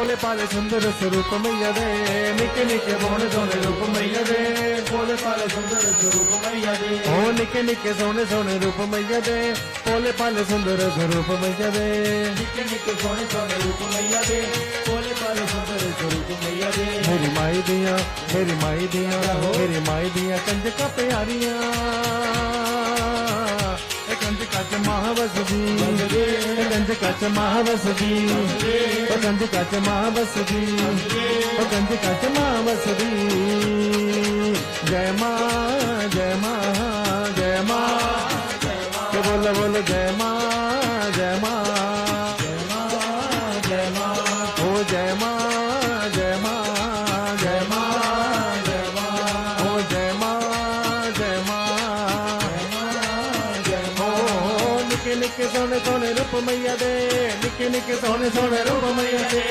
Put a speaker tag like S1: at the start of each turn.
S1: भोले पाले सुंदर स्वरूप मैया दे, निके निके सोने सोने रूप मैया दे,
S2: भोले पाले सुंदर स्वरूप मैया दे,
S1: ओ निके निके सोने सोने रूप मैया दे, भोले पाले सुंदर स्वरूप मैया दे।
S2: निके निके सोने सोने रूप मैया दे, भोले पाले सुंदर स्वरूप मैया दे।
S1: मेरी माई दिया, मेरी माई दिया, मेरी माई दिया कंजका प्यारियां, कंजका च महावसदी, कंजका च महावसदी, कंजका च महावसदी, कंजका च महावसदी। जय माँ जय माँ जय माँ, के बोलो बोलो जय माँ जय माँ
S2: जय माँ जय माँ,
S1: ओ जय माँ जय माँ जय माँ
S2: जय माँ,
S1: ओ जय माँ जय माँ
S2: जय माँ।
S1: ओ निके निके सोने सोने रूप मैया दे, निके निके सोने सोने रूप मैया दे,